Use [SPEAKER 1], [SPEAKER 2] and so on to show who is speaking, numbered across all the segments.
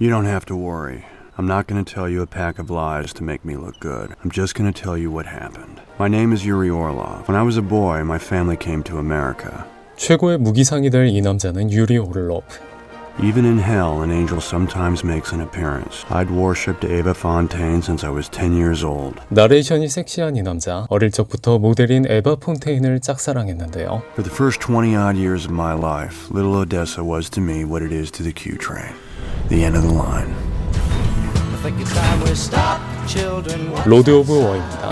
[SPEAKER 1] You don't have to worry. I'm not going to tell you a pack of lies to make me look good. I'm just going to tell you what happened. My name is Yuri Orlov. When I was a boy, my family came to America.
[SPEAKER 2] 최고의 무기상이 될 이 남자는 유리 오를로프.
[SPEAKER 1] Even in hell, an angel sometimes makes an appearance. I'd worshipped Eva Fontaine since I was 10 years old.
[SPEAKER 2] 나레이션이 섹시한 이 남자, 어릴 적부터 모델인 에바 폰테인을 짝사랑했는데요.
[SPEAKER 1] For the first 20-odd years of my life, Little Odessa was to me what it is to the Q train. The end of the line.
[SPEAKER 2] 로드 오브 워입니다.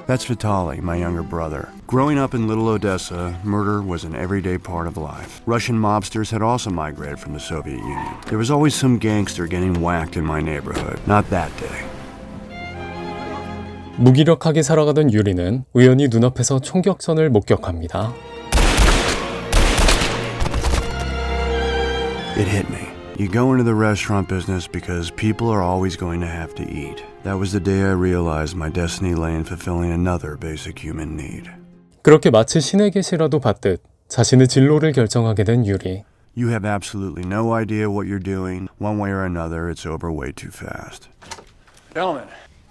[SPEAKER 1] That's Vitaly, my younger brother. Growing up in Little Odessa, murder was an everyday part of life. Russian mobsters had also migrated from the Soviet Union. There was always some gangster getting whacked in my neighborhood. Not that day.
[SPEAKER 2] 무기력하게 살아가던 유리는 우연히 눈앞에서 총격전을 목격합니다.
[SPEAKER 1] It hit me. You go into the restaurant business because people are always going to have to eat. That was the day I realized my destiny lay in fulfilling another basic human need.
[SPEAKER 2] 그렇게 마치 신의 계시라도 받듯 자신의 진로를 결정하게 된 유리.
[SPEAKER 1] You have absolutely no idea what you're doing. One way or another, it's over way too fast. Gentlemen,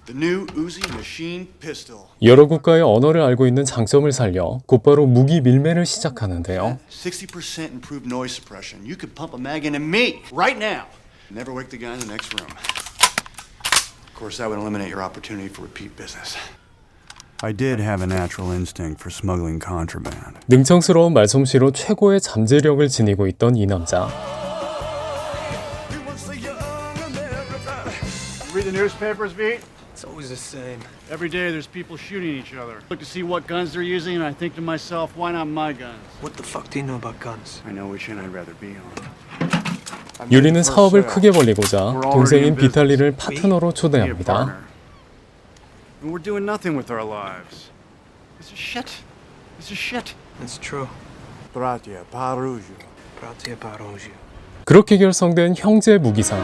[SPEAKER 1] the new Uzi machine pistol.
[SPEAKER 2] 여러 국가의 언어를 알고 있는 장점을 살려 곧바로 무기 밀매를 시작하는데요.
[SPEAKER 1] 60% improved noise suppression. You could pump a mag into me right now. Never wake the guy in the next room. Of course, that would eliminate your opportunity for repeat business. I did have a natural instinct for smuggling contraband.
[SPEAKER 2] 능청스러운 말솜씨로 최고의 잠재력을 지니고 있던 이 남자.
[SPEAKER 3] Read the newspapers, Pete?
[SPEAKER 4] It's always the same.
[SPEAKER 3] Every day there's people shooting each other. Look to see what guns they're using, and I think to myself, why not my guns?
[SPEAKER 4] What the fuck do you know about guns?
[SPEAKER 3] I know which end I'd rather be on.
[SPEAKER 2] 유리는 사업을 크게 벌리고자 동생인 비탈리를 파트너로 초대합니다.
[SPEAKER 3] And we're doing nothing with our lives. This is shit. This is shit.
[SPEAKER 4] That's true.
[SPEAKER 1] Bratya, Paruzhu.
[SPEAKER 4] Bratya Parozhyu.
[SPEAKER 2] 그렇게 결성된 형제 무기상.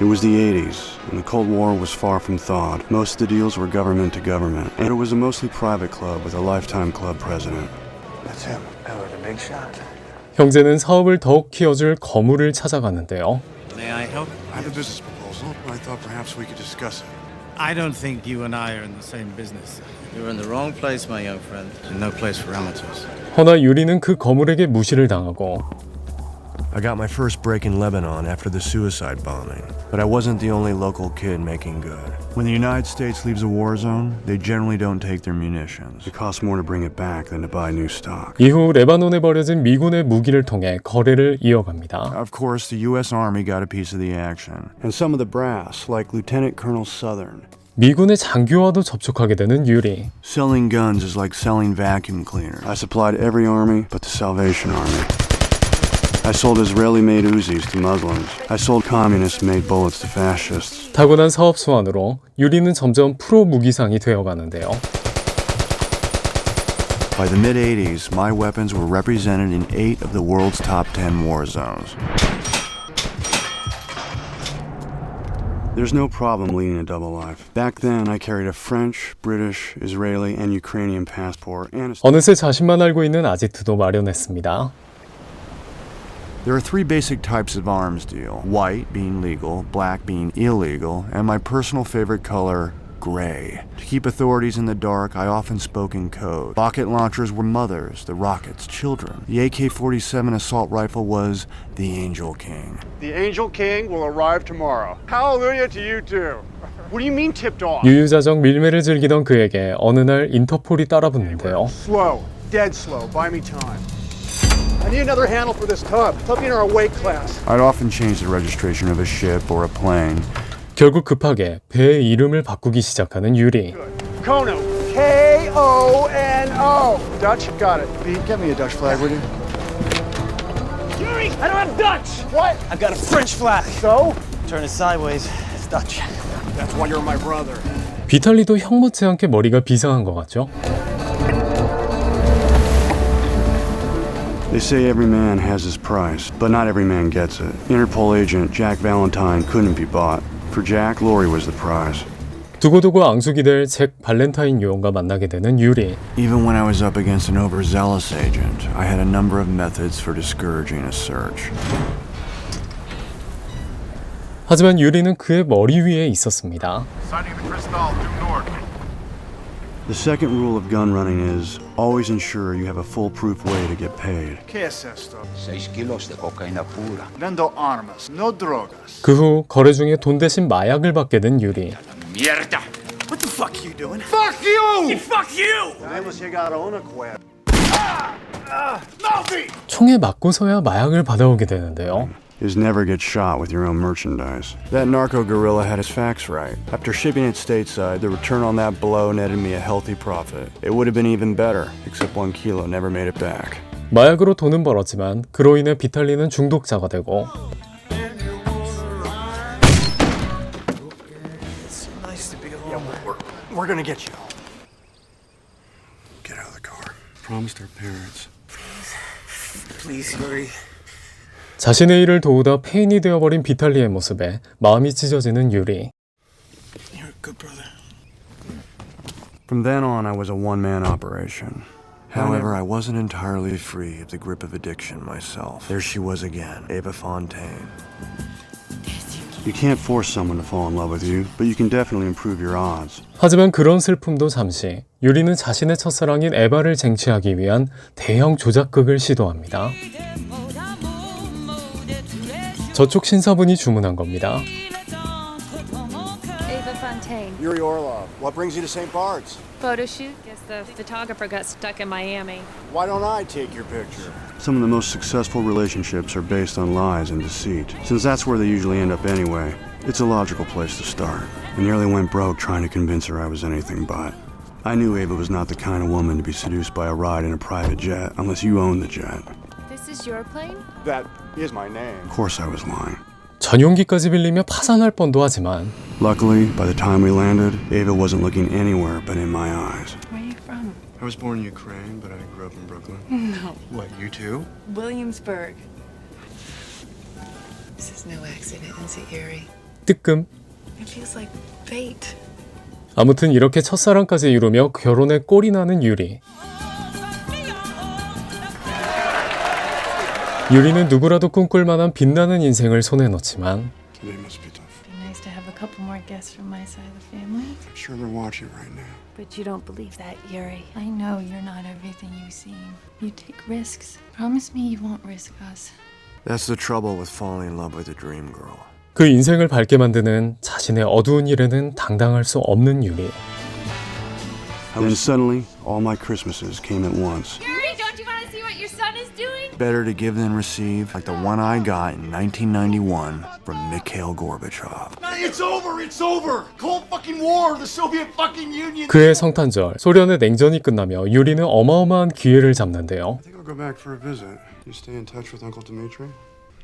[SPEAKER 1] It was the 80s, and the Cold War was far from thawed. Most of the deals were government to government, and it was a mostly private club with a lifetime club president.
[SPEAKER 4] That's him. Howard, the big shot.
[SPEAKER 2] 형제는 사업을 더욱 키워줄 거물을 찾아가는데요.
[SPEAKER 5] May I help?
[SPEAKER 1] I have a business proposal. I thought perhaps we could discuss it.
[SPEAKER 5] I don't think you and I are in the same business. You're in the wrong place, my young friend. There's no place for amateurs.
[SPEAKER 2] 허나 유리는 그 거물에게 무시를 당하고
[SPEAKER 1] I got my first break in Lebanon after the suicide bombing, but I wasn't the only local kid making good. When the United States leaves a war zone, they generally don't take their munitions. It costs more to bring it back than to buy new stock.
[SPEAKER 2] 이후 레바논에 버려진 미군의 무기를 통해 거래를 이어갑니다.
[SPEAKER 1] Of course, the U.S. Army got a piece of the action, and some of the brass, like Lieutenant Colonel Southern.
[SPEAKER 2] 미군의 장교와도 접촉하게 되는 유리.
[SPEAKER 1] Selling guns is like selling vacuum cleaners. I supplied every army but the Salvation Army. I sold Israeli-made Uzis to Muslims. I sold communist-made bullets to fascists.
[SPEAKER 2] 타고난 사업 수완으로 유리는 점점 프로 무기상이 되어가는데요.
[SPEAKER 1] By the mid-80s, my weapons were represented in 8 of the world's top 10 war zones. There's no problem leading a double life. Back then, I carried a French, British, Israeli, and Ukrainian passport and a...
[SPEAKER 2] 어느새 자신만 알고 있는 아지트도 마련했습니다.
[SPEAKER 1] There are 3 basic types of arms deal. White being legal, black being illegal, and my personal favorite color, gray. To keep authorities in the dark, I often spoke in code. Rocket launchers were mothers, the rockets children. The AK-47 assault rifle was the Angel King.
[SPEAKER 3] The Angel King will arrive tomorrow. Hallelujah to you too. What do you mean tipped off?
[SPEAKER 2] 유유자적 밀매를 즐기던 그에게 어느 날 인터폴이 따라붙는데요.
[SPEAKER 3] Slow, dead slow. Buy me time. I need another handle for this tub. Put me in our weight class.
[SPEAKER 1] I'd often change the registration of a ship or a plane.
[SPEAKER 2] 결국 급하게 배의 이름을 바꾸기 시작하는 유리.
[SPEAKER 3] Kono. K-O-N-O. Dutch? Got it. Pete, get me a Dutch flag, will you? Yuri, I don't have Dutch. What?
[SPEAKER 5] I've got a French flag.
[SPEAKER 3] So?
[SPEAKER 5] Turn it sideways. It's Dutch.
[SPEAKER 3] That's why you're my brother.
[SPEAKER 2] 비탈리도 형 못지않게 머리가 비상한 것 같죠?
[SPEAKER 1] They say every man has his price, but not every man gets it. Interpol agent Jack Valentine couldn't be bought. For Jack, glory was the prize.
[SPEAKER 2] 두고두고 앙숙이 될 잭 발렌타인 요원과 만나게 되는 유리.
[SPEAKER 1] Even when I was up against an overzealous agent, I had a number of methods for discouraging a search.
[SPEAKER 2] 하지만 유리는 그의 머리 위에 있었습니다.
[SPEAKER 1] The second rule of gun running is always ensure you have a foolproof way to get paid.
[SPEAKER 3] ¿Qué es esto?
[SPEAKER 6] 6 kilos de cocaína pura.
[SPEAKER 3] Vendo armas, no drogas.
[SPEAKER 2] 그 후 거래 중에 돈 대신 마약을 받게 된 유리.
[SPEAKER 6] Mierda!
[SPEAKER 3] What the fuck you doing? Fuck you! Fuck you! Tenemos llegado a un acuerdo. Malfi!
[SPEAKER 2] 총에 맞고서야 마약을 받아오게 되는데요.
[SPEAKER 1] Is never get shot with your own merchandise. That narco gorilla had his facts right. After shipping it stateside, the return on that blow netted me a healthy profit. It would have been even better, except 1 kilo never made it back.
[SPEAKER 2] 마약으로 돈은 벌었지만 그로 인해 비탈리는 중독자가 되고
[SPEAKER 3] We're gonna get you.
[SPEAKER 1] Get out of the car. Promised our parents.
[SPEAKER 4] Please, Yuri.
[SPEAKER 2] 자신의 일을 도우다 폐인이 되어버린 비탈리의 모습에 마음이 찢어지는 유리.
[SPEAKER 4] You're a good brother.
[SPEAKER 1] From then on, I was a one-man operation. However, I wasn't entirely free of the grip of addiction myself. There she was again, Ava Fontaine. You can't force someone to fall in love with you, but you can definitely improve your odds.
[SPEAKER 2] 하지만 그런 슬픔도 잠시 유리는 자신의 첫사랑인 에바를 쟁취하기 위한 대형 조작극을 시도합니다. 저쪽 신사분이 주문한 겁니다.
[SPEAKER 7] Ava Fontaine.
[SPEAKER 3] Yuri Orlov. What brings you to St. Bart's?
[SPEAKER 7] Photo shoot? Guess the photographer got stuck in Miami.
[SPEAKER 3] Why don't I take your picture?
[SPEAKER 1] Some of the most successful relationships are based on lies and deceit. Since that's where they usually end up anyway, it's a logical place to start. I nearly went broke trying to convince her I was anything but. I knew Ava was not the kind of woman to be seduced by a ride in a private jet unless you own the jet.
[SPEAKER 7] This is your plane?
[SPEAKER 3] That is my name.
[SPEAKER 1] Of course I was lying.
[SPEAKER 2] 전용기까지 빌리며 파산할 뻔도 하지만
[SPEAKER 1] Luckily, by the time we landed, Ava wasn't looking anywhere but in my eyes.
[SPEAKER 7] Where are you from?
[SPEAKER 1] I was born in Ukraine, but I grew up in Brooklyn.
[SPEAKER 7] No.
[SPEAKER 1] What, you too?
[SPEAKER 8] Williamsburg. This is no accident, is it, Yuri?
[SPEAKER 2] 뜨끔.
[SPEAKER 8] It feels like fate.
[SPEAKER 2] 아무튼 이렇게 첫사랑까지 이루며 결혼에 꼴이 나는 유리. 유리는 누구라도 꿈꿀 만한 빛나는 인생을 손에 넣지만
[SPEAKER 1] Today must be tough.
[SPEAKER 7] Be nice to have a couple more guests from my side of the family.
[SPEAKER 1] I'm sure they're watching right now.
[SPEAKER 7] But you don't believe that, Yuri. I know you're not everything you seem. You take risks. Promise me you won't risk us.
[SPEAKER 1] That's the trouble with falling in love with a dream girl.
[SPEAKER 2] 그 인생을 밝게 만드는 자신의 어두운 일에는 당당할 수 없는 유리.
[SPEAKER 1] Then suddenly, all my Christmases came at once.
[SPEAKER 7] Yuri, don't you want to see what your son is doing?
[SPEAKER 1] Better to give than receive, like the one I got in 1991 from Mikhail Gorbachev.
[SPEAKER 3] It's over! It's over! Cold fucking war! The Soviet fucking Union!
[SPEAKER 2] 그의 성탄절, 소련의 냉전이 끝나며 유리는 어마어마한 기회를 잡는데요.
[SPEAKER 1] I think I'll go back for a visit. You stay in touch with Uncle Dmitri?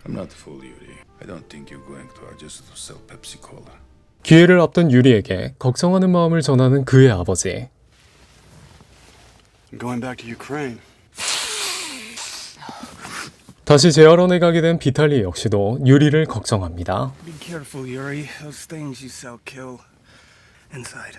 [SPEAKER 6] I'm not a fool, Yuri. I don't think you're going to just to sell Pepsi Cola.
[SPEAKER 2] 기회를 앞둔 유리에게 걱정하는 마음을 전하는 그의 아버지.
[SPEAKER 1] I'm going back to Ukraine.
[SPEAKER 2] 다시 재활원에 가게 된 비탈리 역시도 유리를 걱정합니다.
[SPEAKER 4] Be careful, Yuri. Those things you sell kill inside.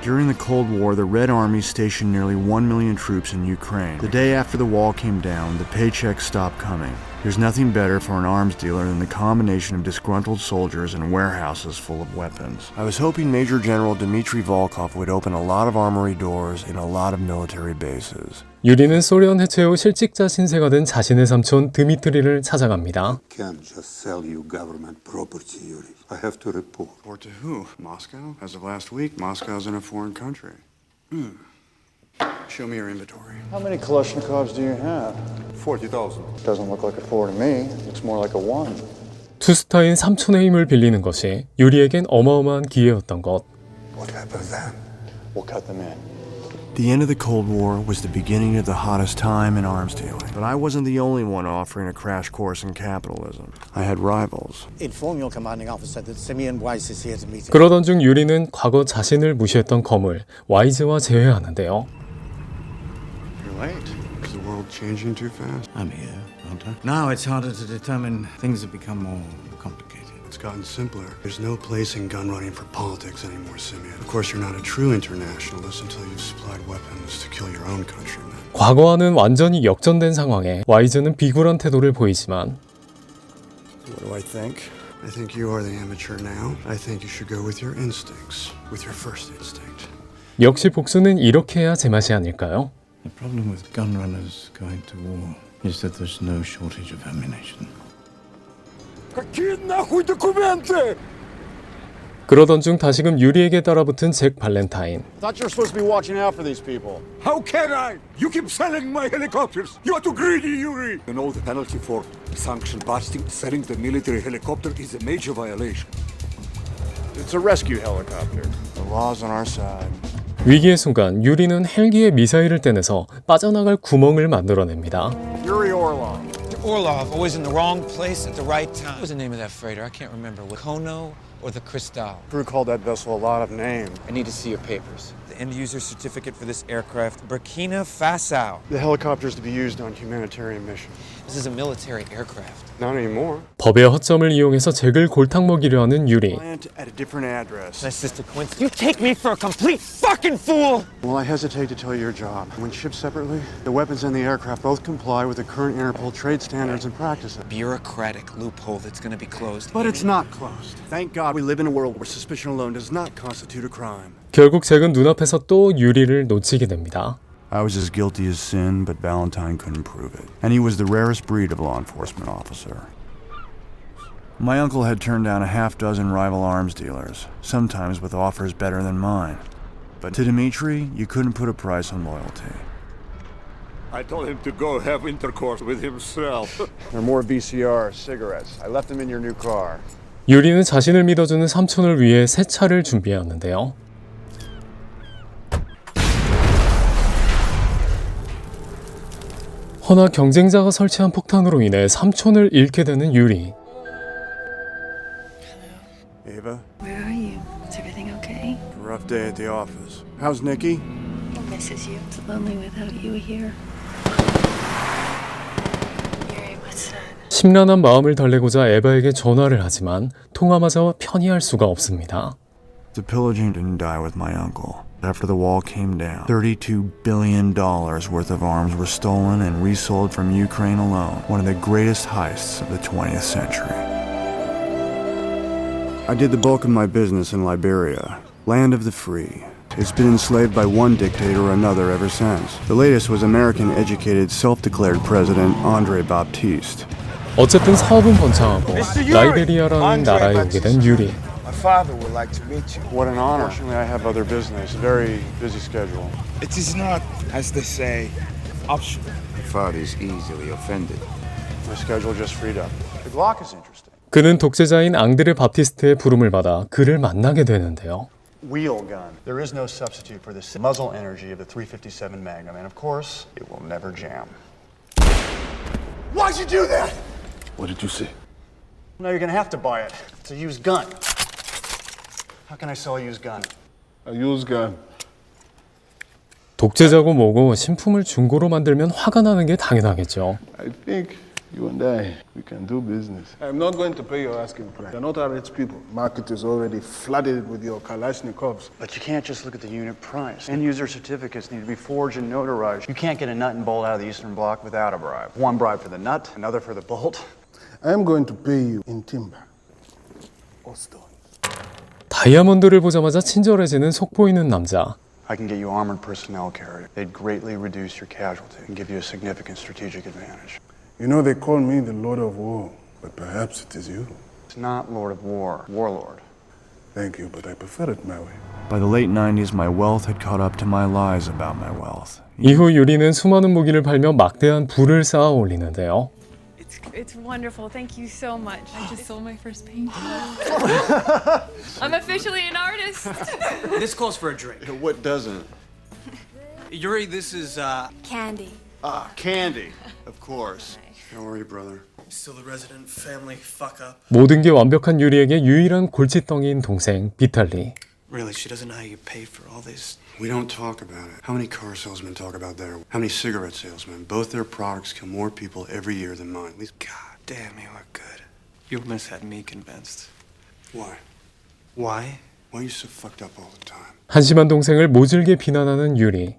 [SPEAKER 1] During the Cold War, the Red Army stationed nearly 1 million troops in Ukraine. The day after the wall came down, the paychecks stopped coming. There's nothing better for an arms dealer than the combination of disgruntled soldiers and warehouses full of weapons. I was hoping Major General Dmitry Volkov would open a lot of armory doors in a lot of military bases.
[SPEAKER 2] 유리는 소련 해체 후 실직자 신세가 된 자신의 삼촌 드미트리를 찾아갑니다.
[SPEAKER 9] Can't just sell you government property, Yuri. I have to report.
[SPEAKER 1] Or to who? Moscow? As of last week, Moscow's in a foreign country. Show me your inventory.
[SPEAKER 3] How many Kalashnikovs do you have?
[SPEAKER 9] 40,000.
[SPEAKER 3] Doesn't look like a 4 to me. Looks more like a 1.
[SPEAKER 2] 투스타인 삼촌의 힘을 빌리는 것이 유리에겐 어마어마한 기회였던 것.
[SPEAKER 9] What happened then?
[SPEAKER 3] We'll cut them in.
[SPEAKER 1] The end of the Cold War was the beginning of the hottest time in arms dealing. But I wasn't the only one offering a crash course in capitalism. I had rivals.
[SPEAKER 5] Inform your commanding officer that Simeon Weiss is here to meet him.
[SPEAKER 2] 그러던 중 유리는 과거 자신을 무시했던 검을 와이즈와 재회하는데요.
[SPEAKER 1] You're late. Is the world changing too fast?
[SPEAKER 5] I'm here. Hunter. Now it's harder to determine. Things have become more complicated.
[SPEAKER 3] It's gotten simpler. There's no place in gun running for politics anymore, Simeon. Of course, you're not a true internationalist until you've supplied weapons to kill your own countrymen.
[SPEAKER 2] 과거와는 완전히 역전된 상황에 와이즈는 비굴한 태도를 보이지만
[SPEAKER 3] What do I think? I think you are the amateur now. I think you should go with your instincts, with your first instinct.
[SPEAKER 2] 역시 복수는 이렇게 해야 제맛이 아닐까요?
[SPEAKER 5] The problem with gun runners going to war is that there's no shortage of ammunition.
[SPEAKER 2] 그러던 중 다시금 유리에게 따라붙은 잭 발렌타인.
[SPEAKER 3] Thought you were supposed to be watching out for these people.
[SPEAKER 9] How can I? You keep selling my helicopters. You are too greedy, Yuri. You know the penalty for sanction busting. Selling the military helicopter is a major violation.
[SPEAKER 3] It's a rescue helicopter. The law's on our side.
[SPEAKER 2] 위기의 순간 유리는 헬기에 미사일을 떼내서 빠져나갈 구멍을 만들어냅니다.
[SPEAKER 3] Yuri Orlov.
[SPEAKER 10] Orlov, always in the wrong place at the right time. What was the name of that freighter? I can't remember. Kono or the Cristal?
[SPEAKER 3] Crew called that vessel a lot of names.
[SPEAKER 10] I need to see your papers. The end user certificate for this aircraft, Burkina Faso.
[SPEAKER 3] The helicopter is to be used on humanitarian missions.
[SPEAKER 10] This is a military aircraft.
[SPEAKER 3] Not anymore.
[SPEAKER 2] 법의 허점을 이용해서 잭을 골탕 먹이려 하는 유리.
[SPEAKER 3] Plant at a different address.
[SPEAKER 10] That's just a coincidence. You take me for a complete fucking fool!
[SPEAKER 3] Well, I hesitate to tell you your job. When shipped separately, the weapons and the aircraft both comply with the current Interpol trade standards and practices.
[SPEAKER 10] Bureaucratic loophole that's gonna be closed.
[SPEAKER 3] But it's not closed. Thank God we live in a world where suspicion alone does not constitute a crime.
[SPEAKER 2] 결국 잭은 눈앞에서 또 유리를 놓치게 됩니다.
[SPEAKER 1] I was as guilty as sin, but Valentine couldn't prove it. And he was the rarest breed of law enforcement officer. My uncle had turned down a half dozen rival arms dealers, sometimes with offers better than mine. But to Dmitri, you couldn't put a price on loyalty.
[SPEAKER 9] I told him to go have intercourse with himself.
[SPEAKER 3] There are more VCRs, cigarettes. I left them in your new car.
[SPEAKER 2] 유리는 자신을 믿어주는 삼촌을 위해 새 차를 준비하는데요. 허나 경쟁자가 설치한 폭탄으로 인해 삼촌을 잃게 되는 유리.
[SPEAKER 3] Ava,
[SPEAKER 7] Where are you? Is everything okay?
[SPEAKER 3] rough day at the office. How's Nikki?
[SPEAKER 7] He misses you. It's lonely without you here. Yuri, what's that?
[SPEAKER 2] 심란한 마음을 달래고자 에바에게 전화를 하지만 통화마저 편히 할 수가 없습니다.
[SPEAKER 1] The pillaging didn't die with my uncle. After the wall came down, $32 billion worth of arms were stolen and resold from Ukraine alone, one of the greatest heists of the 20th century. I did the bulk of my business in Liberia, land of the free. It's been enslaved by one dictator or another ever since. The latest was American-educated, self-declared President Andre Baptiste.
[SPEAKER 2] 어쨌든 사업은 번창하고 라이베리아라는 나라에 오게 된 유리.
[SPEAKER 4] My father would like to meet you.
[SPEAKER 3] What an honor. Fortunately, I have other business. A very busy schedule.
[SPEAKER 4] It is not, as they say, optional.
[SPEAKER 6] My father is easily offended.
[SPEAKER 3] My schedule just freed up. The Glock is interesting.
[SPEAKER 2] 그는 독재자인 앙드레 바티스트의 부름을 받아 그를 만나게 되는데요.
[SPEAKER 3] Wheel gun. There is no substitute for the muzzle energy of the .357 Magnum, and of course, it will never jam. Why'd you do that?
[SPEAKER 6] What did you say?
[SPEAKER 3] Now you're gonna have to buy it. It's a used gun. How can I sell a used gun?
[SPEAKER 6] A used gun.
[SPEAKER 2] 독재자고 뭐고 신품을 중고로 만들면 화가 나는 게 당연하겠죠.
[SPEAKER 6] I think you and I, we can do business. I'm not going to pay your asking price. You're not our rich people. Market is already flooded with your Kalashnikovs.
[SPEAKER 3] But you can't just look at the unit price. End user certificates need to be forged and notarized. You can't get a nut and bolt out of the Eastern Bloc without a bribe. One bribe for the nut, another for the bolt.
[SPEAKER 6] I'm going to pay you in timber or stone.
[SPEAKER 2] 다이아몬드를 보자마자 친절해지는 속 보이는 남자.
[SPEAKER 3] I can get you armored personnel carrier. They'd greatly reduce your casualty and give you a significant strategic advantage.
[SPEAKER 6] You know they call me the Lord of War, but perhaps it is you.
[SPEAKER 3] It's not Lord of War, Warlord.
[SPEAKER 6] Thank you, but I prefer it my way.
[SPEAKER 1] By the late 90s, my wealth had caught up to my lies about my wealth.
[SPEAKER 2] 이후 유리는 수많은 무기를 팔며 막대한 부를 쌓아 올리는데요.
[SPEAKER 8] It's wonderful. Thank you so much.
[SPEAKER 7] I just sold my first painting. I'm officially an artist.
[SPEAKER 10] This calls for a drink.
[SPEAKER 3] What doesn't?
[SPEAKER 10] Yuri, this is,
[SPEAKER 8] Candy.
[SPEAKER 3] Candy. Of course. Don't worry, brother.
[SPEAKER 4] Still the resident family fuck up.
[SPEAKER 2] 모든 게 완벽한 유리에게 유일한 골칫덩이인 동생 비탈리.
[SPEAKER 4] Really, she doesn't know how you pay for all this.
[SPEAKER 3] We don't talk about it. How many car salesmen talk about their? How many cigarette salesmen? Both their products kill more people every year than mine. At least,
[SPEAKER 4] God damn, you are good. You almost had me convinced.
[SPEAKER 3] why?
[SPEAKER 4] Why?
[SPEAKER 3] Why are you so fucked up all the time?
[SPEAKER 2] 한심한 동생을 모질게 비난하는 유리.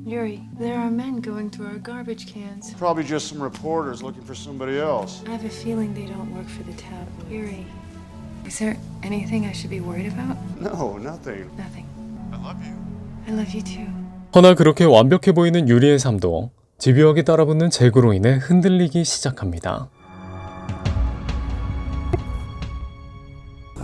[SPEAKER 7] Yuri, there are men going through our garbage cans.
[SPEAKER 3] Probably just some reporters looking for somebody else.
[SPEAKER 7] I have a feeling they don't work for the tabloid. Yuri, is there anything I should be worried about?
[SPEAKER 3] No, nothing.
[SPEAKER 7] Nothing.
[SPEAKER 3] I love you.
[SPEAKER 7] I love you too.
[SPEAKER 2] 허나 그렇게 완벽해 보이는 유리의 삶도 집요하게 따라붙는 잭으로 인해 흔들리기 시작합니다.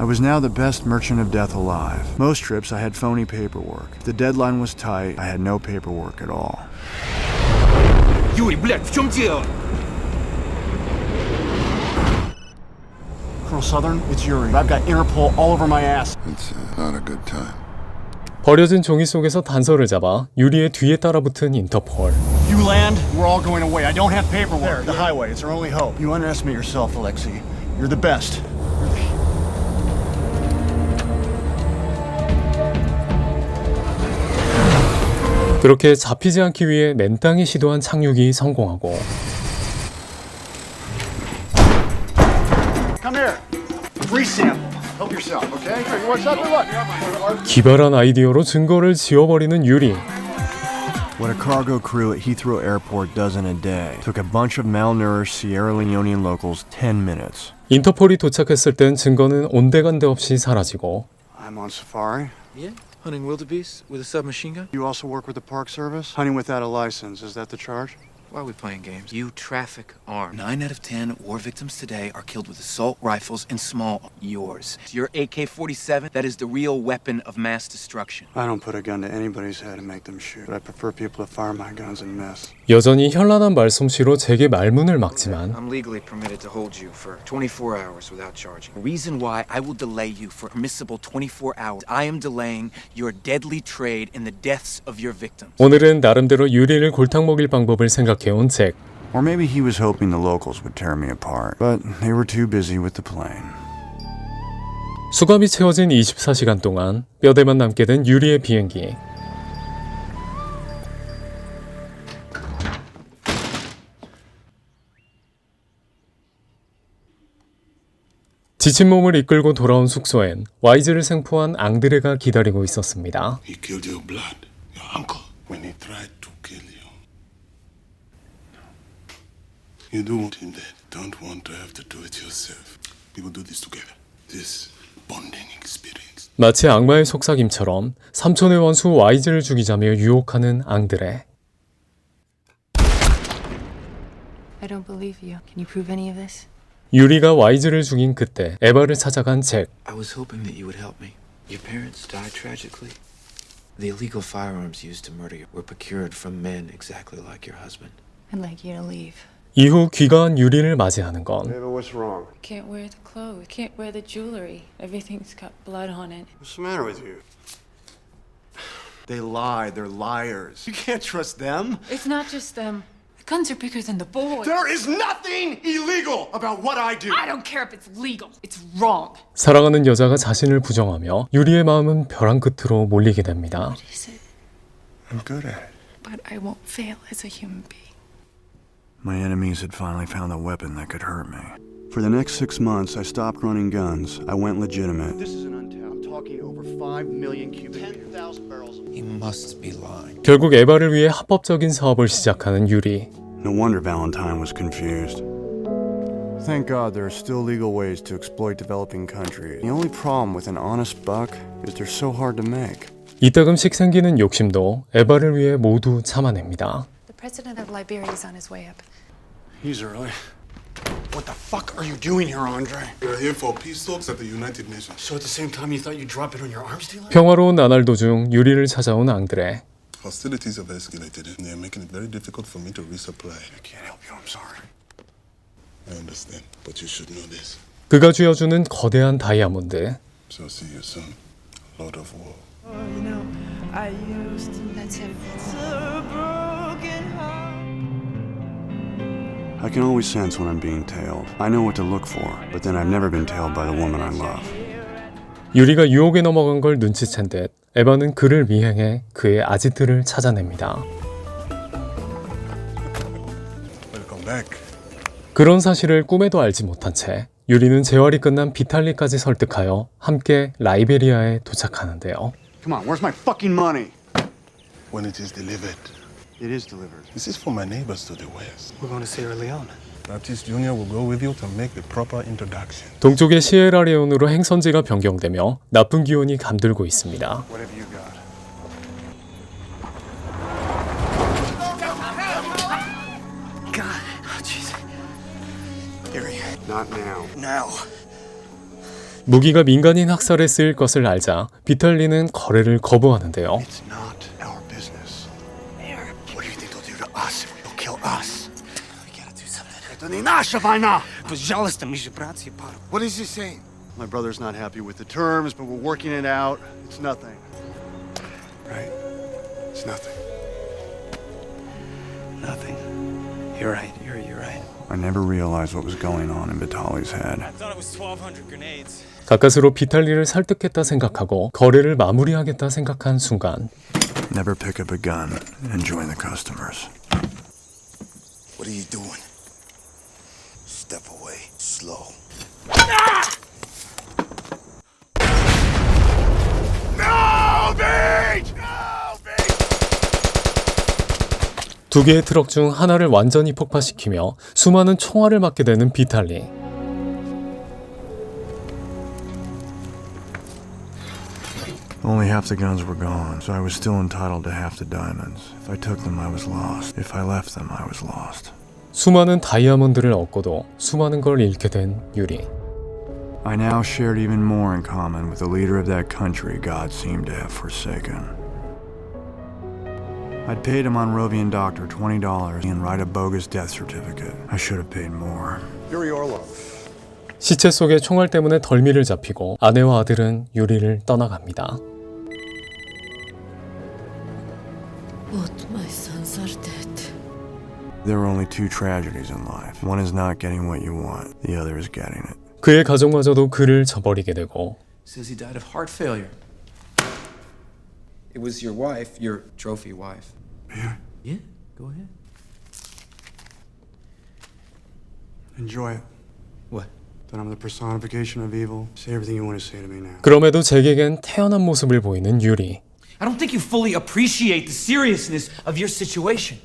[SPEAKER 1] I was now the best merchant of death alive. Most trips I had phony paperwork. If the deadline was tight, I had no paperwork at all.
[SPEAKER 9] Юрий, блядь, в чем дело?
[SPEAKER 3] Colonel Southern, it's Yuri. I've got Interpol all over my ass.
[SPEAKER 6] It's not a good time.
[SPEAKER 2] 버려진 종이 속에서 단서를 잡아 유리의 뒤에 따라붙은 인터폴.
[SPEAKER 3] You land, we're all going away. I don't have paperwork. There, the highway. It's our only hope. You underestimate yourself, Alexei. You're the best.
[SPEAKER 2] 그렇게 잡히지 않기 위해 맨땅에 시도한 착륙이 성공하고
[SPEAKER 3] Come here. Free sample. Help yourself, okay? Here, you want something? Look.
[SPEAKER 2] 기발한 아이디어로 증거를 지워버리는 유리.
[SPEAKER 1] What a cargo crew at Heathrow Airport does in a day took a bunch of malnourished Sierra Leonean locals 10 minutes.
[SPEAKER 2] 인터폴이 도착했을 땐 증거는 온데간데 없이 사라지고
[SPEAKER 3] I'm on safari.
[SPEAKER 10] Yeah? Hunting wildebeest with a submachine gun?
[SPEAKER 3] You also work with the Park Service? Hunting without a license, is that the charge?
[SPEAKER 10] Why are we playing games?
[SPEAKER 11] You traffic arms. 9 out of 10 war victims today are killed with assault rifles and small yours. Your AK-47, that is the real weapon of mass destruction.
[SPEAKER 3] I don't put a gun to anybody's head and make them shoot, but I prefer people to fire my guns and miss.
[SPEAKER 2] 여전히 현란한 말솜씨로 제게 말문을 막지만
[SPEAKER 10] I'm legally permitted to hold you for 24 hours without charging.
[SPEAKER 11] The reason why I will delay you for a permissible 24 hours, I am delaying your deadly trade in the deaths of your victims.
[SPEAKER 2] 오늘은 나름대로 유리를 골탕 먹일 방법을 생각해온 잭.
[SPEAKER 1] Or maybe he was hoping the locals would tear me apart, but they were too busy with the plane.
[SPEAKER 2] 수갑이 채워진 24시간 동안 뼈대만 남게 된 유리의 비행기. 지친 몸을 이끌고 돌아온 숙소엔 와이즈를 생포한 앙드레가 기다리고 있었습니다.
[SPEAKER 6] He killed your blood, your uncle, when he tried to kill you. You do want him dead. Don't want to have to do it yourself. People do this together. This bonding experience.
[SPEAKER 2] 마치 악마의 속삭임처럼 삼촌의 원수 와이즈를 죽이자며 유혹하는 앙드레.
[SPEAKER 7] I don't believe you. Can you prove any of this?
[SPEAKER 2] 유리가 와이즈를 죽인 그때 에바를 찾아간 잭.
[SPEAKER 11] I was hoping that you would help me. Your parents died tragically. The illegal firearms used to murder you were procured from men exactly like your husband.
[SPEAKER 7] I'd like you to leave.
[SPEAKER 2] 이후 귀가한 유리를 맞이하는 건
[SPEAKER 3] Eva, what's wrong?
[SPEAKER 7] Can't wear the clothes. Can't wear the jewelry. Everything's got blood on it.
[SPEAKER 3] What's the matter with you? They lie. They're liars. You can't trust them.
[SPEAKER 7] It's not just them. The guns are bigger than the boys.
[SPEAKER 3] There is nothing illegal about what I do.
[SPEAKER 7] I don't care if it's legal. It's wrong.
[SPEAKER 2] 사랑하는 여자가 자신을 부정하며 유리의 마음은 벼랑 끝으로 몰리게 됩니다.
[SPEAKER 7] What is it?
[SPEAKER 3] I'm good at it.
[SPEAKER 7] But I won't fail as a human being.
[SPEAKER 1] My enemies had finally found a weapon that could hurt me.
[SPEAKER 3] For the next 6 months, I stopped running guns. I went legitimate.
[SPEAKER 12] This is an untapped. I'm talking over 5 million cubic meters. 10,000 barrels.
[SPEAKER 10] He must be lying.
[SPEAKER 2] 결국 에바를 위해 합법적인 사업을 시작하는 유리.
[SPEAKER 3] No wonder Valentine was confused.
[SPEAKER 1] Thank God there are still legal ways to exploit developing countries. The only problem with an honest buck is they're so hard to make.
[SPEAKER 2] 이따금씩 생기는 욕심도 에바를 위해 모두 참아냅니다.
[SPEAKER 7] The president of Liberia is on his way up.
[SPEAKER 3] He's early. What the fuck are you doing here, Andre?
[SPEAKER 6] We're here for peace talks at the United Nations.
[SPEAKER 3] So at the same time you thought you'd drop in on your arms dealer?
[SPEAKER 2] 평화로운 나날 도중 유리를 찾아온 앙드레.
[SPEAKER 6] Hostilities have escalated and they're making it very difficult for me to resupply.
[SPEAKER 3] I can't help you, I'm sorry.
[SPEAKER 6] I understand, but you should know this.
[SPEAKER 2] 그가 쥐어주는 거대한 다이아몬드.
[SPEAKER 6] So see you soon, Lord of War.
[SPEAKER 7] That's him.
[SPEAKER 3] I can always sense when I'm being tailed. I know what to look for, but then I've never been tailed by the woman I love.
[SPEAKER 2] 유리가 유혹에 넘어간 걸 눈치챈 듯 에바는 그를 미행해 그의 아지트를 찾아냅니다.
[SPEAKER 6] Welcome back.
[SPEAKER 2] 그런 사실을 꿈에도 알지 못한 채 유리는 재활이 끝난 비탈리까지 설득하여 함께 라이베리아에 도착하는데요.
[SPEAKER 3] Come on, where's my fucking money?
[SPEAKER 6] When it is delivered.
[SPEAKER 3] It is delivered.
[SPEAKER 6] This is for my neighbors to the west.
[SPEAKER 4] We're going to Sierra Leone.
[SPEAKER 6] Baptiste Jr. will go with you to make the proper introduction.
[SPEAKER 2] 동쪽의 시에라레온으로 행선지가 변경되며 나쁜 기운이 감돌고 있습니다.
[SPEAKER 3] What have you got?
[SPEAKER 4] God. Oh, jeez. Yuri.
[SPEAKER 3] Not now.
[SPEAKER 4] Now.
[SPEAKER 2] 무기가 민간인 학살에 쓰일 것을 알자 비탈리는 거래를 거부하는데요.
[SPEAKER 3] It's not our business. What do you think they'll do to us if they'll kill us?
[SPEAKER 4] We gotta do something.
[SPEAKER 3] Это не наша война!
[SPEAKER 4] Пожалуйста, мы же братья, пару.
[SPEAKER 3] What is he saying? My brother's not happy with the terms, but we're working it out. It's nothing. Right? It's nothing.
[SPEAKER 4] Nothing. You're right, Yuri, you're right.
[SPEAKER 1] I never realized what was going on in Vitali's head.
[SPEAKER 10] I thought it was 1,200 grenades.
[SPEAKER 2] 가까스로 비탈리를 설득했다 생각하고 거래를 마무리하겠다 생각한 순간
[SPEAKER 1] Never pick up a gun and join the customers.
[SPEAKER 9] What are you doing? Step away, slow. No, bitch! No, bitch!
[SPEAKER 2] 두 개의 트럭 중 하나를 완전히 폭파시키며 수많은 총알을 맞게 되는 비탈리.
[SPEAKER 1] Only half the guns were gone, so I was still entitled to half the diamonds. If I took them, I was lost. If I left them, I was lost.
[SPEAKER 2] 수많은 다이아몬드를 얻고도 수많은 걸 잃게 된 유리.
[SPEAKER 1] I now shared even more in common with the leader of that country God seemed to have forsaken. I'd paid a Monrovian doctor $20 and write a bogus death certificate. I should have paid more.
[SPEAKER 3] Yuri Orlov.
[SPEAKER 2] 시체 속에 총알 때문에 덜미를 잡히고 아내와 아들은 유리를 떠나갑니다.
[SPEAKER 7] Both my sons are dead.
[SPEAKER 1] There are only two tragedies in life. One is not getting what you want. The other is getting it.
[SPEAKER 2] 그의 가족마저도 그를 저버리게 되고
[SPEAKER 11] Says he died of heart failure. It was your wife, your trophy wife.
[SPEAKER 3] Yeah.
[SPEAKER 11] Yeah, go ahead.
[SPEAKER 3] Enjoy it.
[SPEAKER 11] What?
[SPEAKER 3] That I'm the personification of evil. Say everything you want to say to me now.
[SPEAKER 2] 그럼에도 제게겐 태어난 모습을 보이는 유리.
[SPEAKER 10] I don't think you fully appreciate the seriousness of your situation.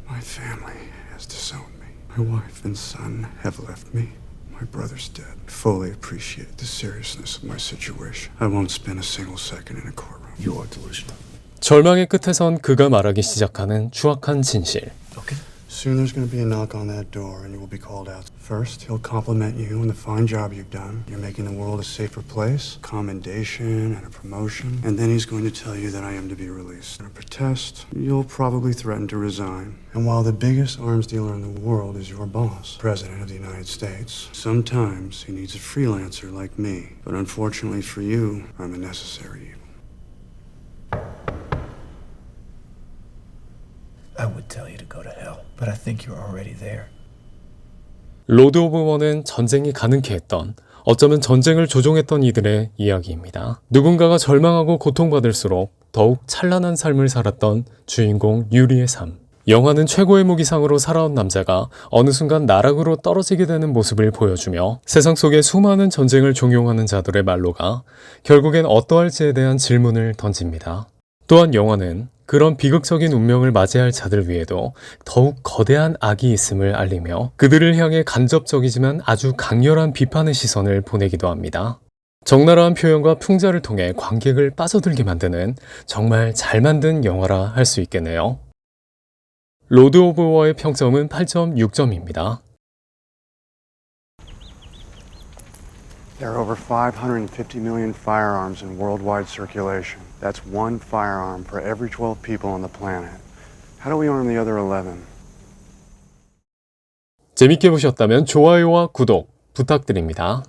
[SPEAKER 3] My family has disowned me. My wife and son have left me. My brother's dead. I fully appreciate the seriousness of my situation. I won't spend a single second in a courtroom. You ought to listen.
[SPEAKER 2] 절망의 끝에선 그가 말하기 시작하는 추악한 진실.
[SPEAKER 3] Okay. Soon there's going to be a knock on that door and you will be called out. First, he'll compliment you on the fine job you've done. You're making the world a safer place, commendation and a promotion. And then he's going to tell you that I am to be released. In a protest, you'll probably threaten to resign. And while the biggest arms dealer in the world is your boss, President of the United States, sometimes he needs a freelancer like me. But unfortunately for you, I'm a necessary evil.
[SPEAKER 4] I would tell you to go to hell, but I think you're already there.
[SPEAKER 2] 로드 오브 워는 전쟁이 가능케 했던, 어쩌면 전쟁을 조종했던 이들의 이야기입니다. 누군가가 절망하고 고통받을수록 더욱 찬란한 삶을 살았던 주인공 유리의 삶. 영화는 최고의 무기상으로 살아온 남자가 어느 순간 나락으로 떨어지게 되는 모습을 보여주며 세상 속의 수많은 전쟁을 종용하는 자들의 말로가 결국엔 어떠할지에 대한 질문을 던집니다. 또한 영화는 그런 비극적인 운명을 맞이할 자들 위에도 더욱 거대한 악이 있음을 알리며 그들을 향해 간접적이지만 아주 강렬한 비판의 시선을 보내기도 합니다. 적나라한 표현과 풍자를 통해 관객을 빠져들게 만드는 정말 잘 만든 영화라 할 수 있겠네요. 로드 오브 워의 평점은 8.6점입니다.
[SPEAKER 3] There are over 550 million firearms in worldwide circulation. That's one firearm for every 12 people on the planet. How do we arm the other 11?
[SPEAKER 2] 재밌게 보셨다면 좋아요와 구독 부탁드립니다.